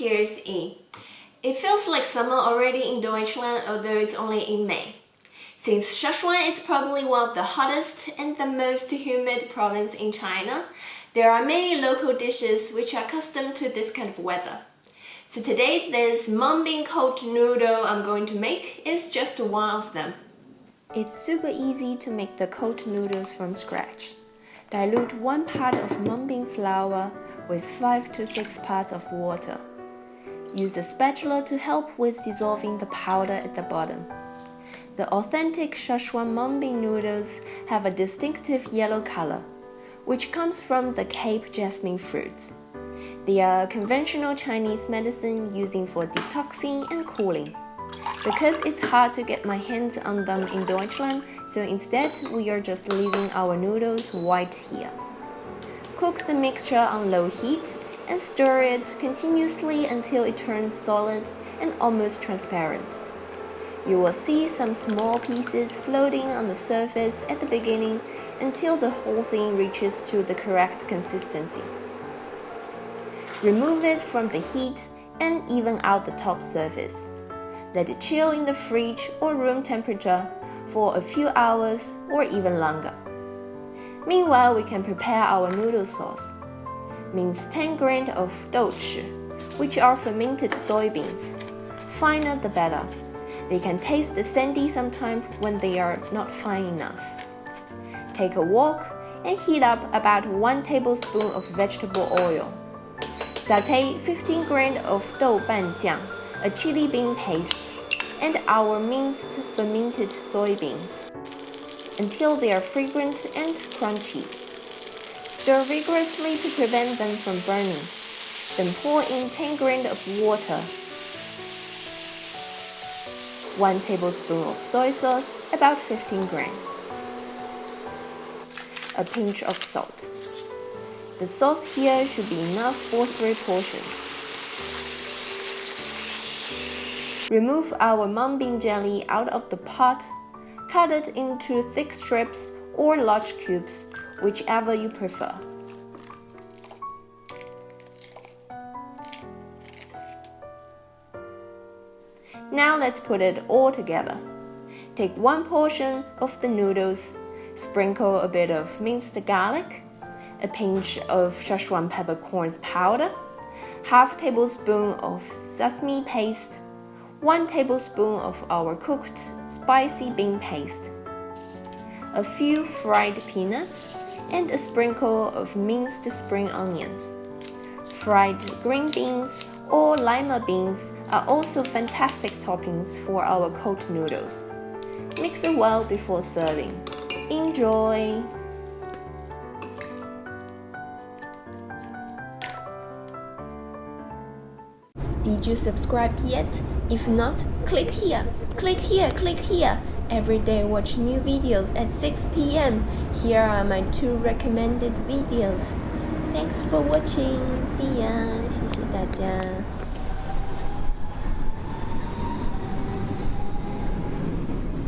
Tears in. It feels like summer already in Deutschland, although it's only in May. Since Szechuan is probably one of the hottest and the most humid province in China, there are many local dishes which are accustomed to this kind of weather. So today, this mung bean cold noodle I'm going to make is just one of them. It's super easy to make the cold noodles from scratch. Dilute 1 part of mung bean flour with 5 to 6 parts of water. Use a spatula to help with dissolving the powder at the bottom. The authentic Szechuan mung bean noodles have a distinctive yellow color, which comes from the Cape jasmine fruits. They are a conventional Chinese medicine using for detoxing and cooling. Because it's hard to get my hands on them in Deutschland, so instead we are just leaving our noodles white here. Cook the mixture on low heat and stir it continuously until it turns solid and almost transparent. You will see some small pieces floating on the surface at the beginning until the whole thing reaches to the correct consistency. Remove it from the heat and even out the top surface. Let it chill in the fridge or room temperature for a few hours or even longer. Meanwhile, we can prepare our noodle sauce. Mince 10 grains of 豆豉, which are fermented soybeans. Finer the better. They can taste sandy sometimes when they are not fine enough. Take a wok and heat up about 1 tablespoon of vegetable oil. Sauté 15 grains of 豆瓣酱, a chili bean paste, and our minced fermented soybeans until they are fragrant and crunchy. Stir vigorously to prevent them from burning. Then pour in 10 grains of water, 1 tablespoon of soy sauce, about 15 grains, a pinch of salt. The sauce here should be enough for 3 portions. Remove our mung bean jelly out of the pot, cut it into thick strips or large cubes, whichever you prefer. Now let's put it all together. Take 1 portion of the noodles, sprinkle a bit of minced garlic, a pinch of Szechuan peppercorns powder, half tablespoon of sesame paste, 1 tablespoon of our cooked spicy bean paste, a few fried peanuts, and a sprinkle of minced spring onions. Fried green beans or lima beans are also fantastic toppings for our cold noodles. Mix it well before serving. Enjoy! Did you subscribe yet? If not, click here, click here, click here. Every day watch new videos at 6 p.m. Here are my 2 recommended videos. Thanks for watching. See ya. 谢谢大家。